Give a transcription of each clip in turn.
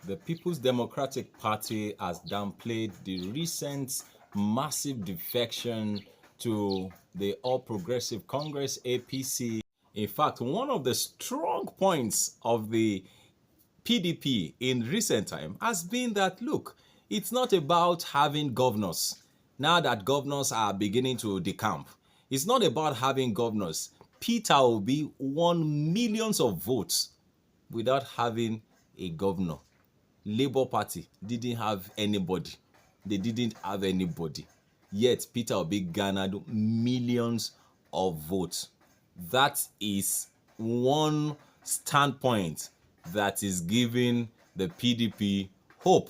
The People's Democratic Party has downplayed the recent massive defection to the All Progressive Congress APC. In fact, one of the strong points of the PDP in recent time has been that, look, it's not about having governors. Now that governors are beginning to decamp, it's not about having governors. Peter Obi won millions of votes without having a governor. Labour Party didn't have anybody. They didn't have anybody. Yet Peter Obi garnered millions of votes. That is one standpoint that is giving the PDP hope.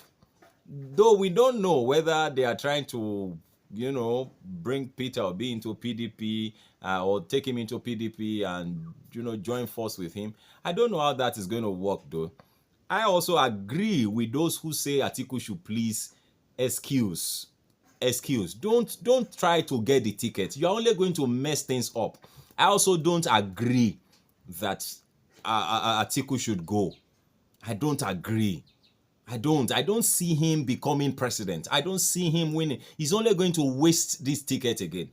Though we don't know whether they are trying to, bring Peter Obi into PDP or take him into PDP and, join force with him. I don't know how that is going to work though. I also agree with those who say Atiku should please excuse. Don't try to get the ticket. You're only going to mess things up. I also don't agree that Atiku should go. I don't agree. I don't see him becoming president. I don't see him winning. He's only going to waste this ticket again.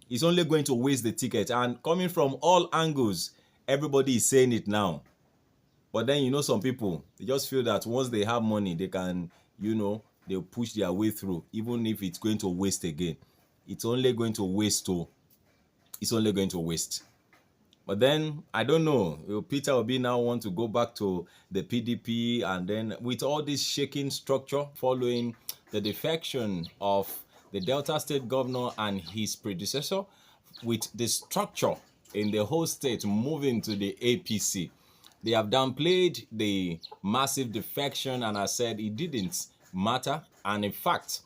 He's only going to waste the ticket. And coming from all angles, everybody is saying it now. But then, some people, they just feel that once they have money, they can, they'll push their way through, even if it's going to waste again. It's only going to waste too. It's only going to waste. But then, I don't know, will Peter Obi now want to go back to the PDP, and then with all this shaking structure following the defection of the Delta State governor and his predecessor, with the structure in the whole state moving to the APC, they have downplayed the massive defection, and I said it didn't matter. And in fact,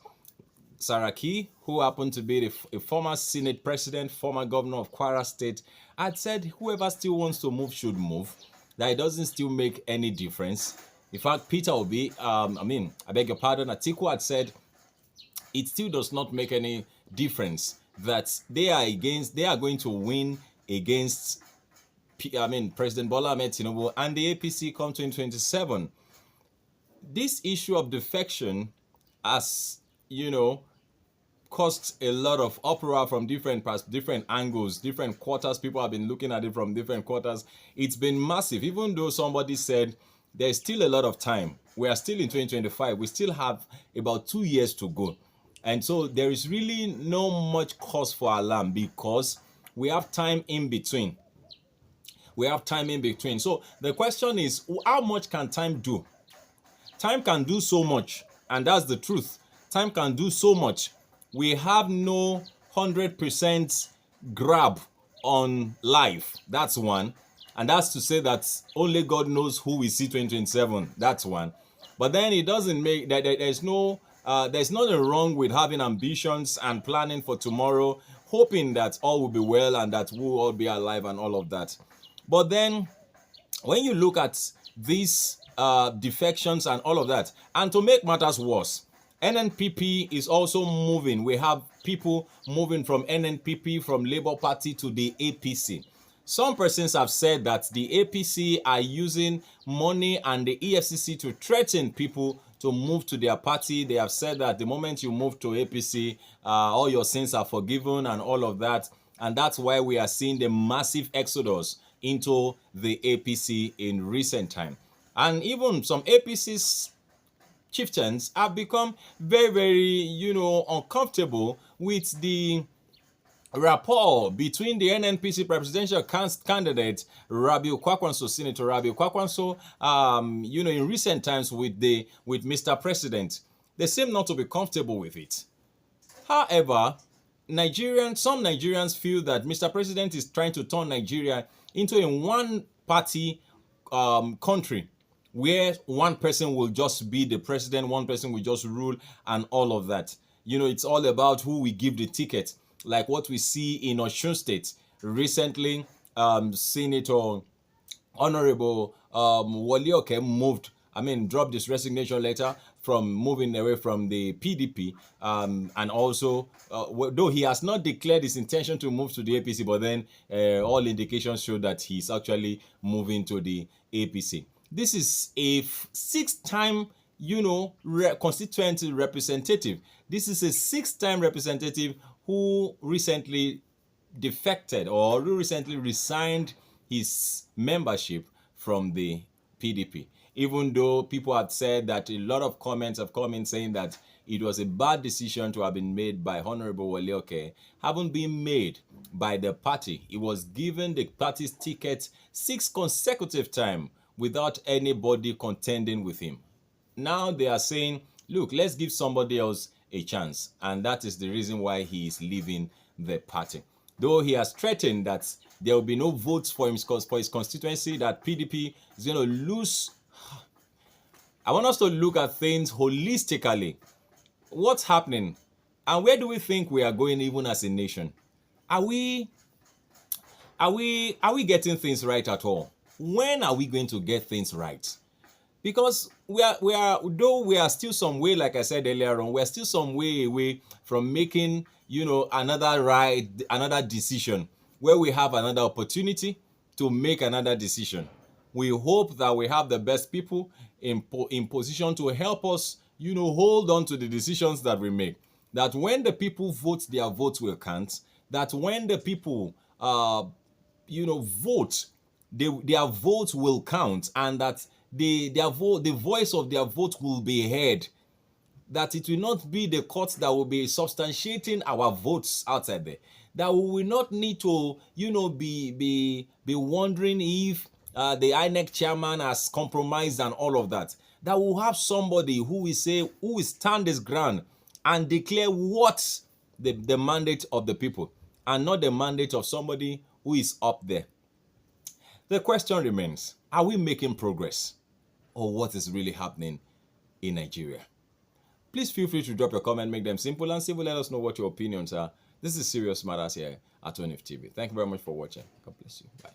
Saraki, who happened to be a former Senate president, former governor of Kwara State, had said whoever still wants to move should move, that it doesn't still make any difference. In fact, Peter Obi, I beg your pardon, Atiku had said it still does not make any difference, that they are going to win against President Bola Ahmed Tinubu and the APC come 2027. This issue of defection has, caused a lot of uproar from different angles, different quarters. People have been looking at it from different quarters. It's been massive, even though somebody said there's still a lot of time. We are still in 2025. We still have about 2 years to go. And so there is really no much cause for alarm because we have time in between. So the question is, how much can time do? Time can do so much, and that's the truth. Time can do so much. We have no 100% grab on life. That's one. And that's to say that only God knows who we see 2027. That's one. But then it doesn't make that there's nothing wrong with having ambitions and planning for tomorrow, hoping that all will be well and that we'll all be alive and all of that. But then when you look at these defections and all of that, and to make matters worse, NNPP is also moving. We have people moving from NNPP, from Labour Party to the APC. Some persons have said that the APC are using money and the EFCC to threaten people to move to their party. They have said that the moment you move to APC, all your sins are forgiven and all of that. And that's why we are seeing the massive exodus into the APC in recent time. And even some APC's chieftains have become very, very, uncomfortable with the rapport between the NNPC presidential candidate Rabiu Kwakwanso, Senator Rabiu Kwakwanso, in recent times with Mr. President. They seem not to be comfortable with it. However, some Nigerians feel that Mr. President is trying to turn Nigeria into a one-party country where one person will just be the president, one person will just rule and all of that. It's all about who we give the ticket, like what we see in Osun State. Recently, Senator Honorable Walioke dropped his resignation letter from moving away from the PDP, and also, though he has not declared his intention to move to the APC, but then all indications show that he's actually moving to the APC. This is a six-time, constituent representative. This is a six-time representative who recently defected or who recently resigned his membership from the PDP. Even though people had said that a lot of comments have come in saying that it was a bad decision to have been made by Honorable Walioke, haven't been made by the party. He was given the party's ticket 6 consecutive times without anybody contending with him. Now they are saying, look, let's give somebody else a chance. And that is the reason why he is leaving the party. Though he has threatened that there will be no votes for his constituency, that PDP is going to lose. I want us to look at things holistically. What's happening? And where do we think we are going even as a nation? Are we getting things right at all? When are we going to get things right? Because we are still some way, like I said earlier on, we're still some way away from making, another decision where we have another opportunity to make another decision. We hope that we have the best people in position to help us, hold on to the decisions that we make. That when the people vote, their votes will count. That when the people, vote, their votes will count, and that the voice of their vote will be heard. That it will not be the courts that will be substantiating our votes outside there. That we will not need to, be wondering if the INEC chairman has compromised and all of that. That we'll have somebody who will stand his ground and declare what the mandate of the people, and not the mandate of somebody who is up there. The question remains, are we making progress? Or what is really happening in Nigeria? Please feel free to drop your comment, make them simple and simple. Let us know what your opinions are. This is Serious Matters here at ONIF TV. Thank you very much for watching. God bless you. Bye.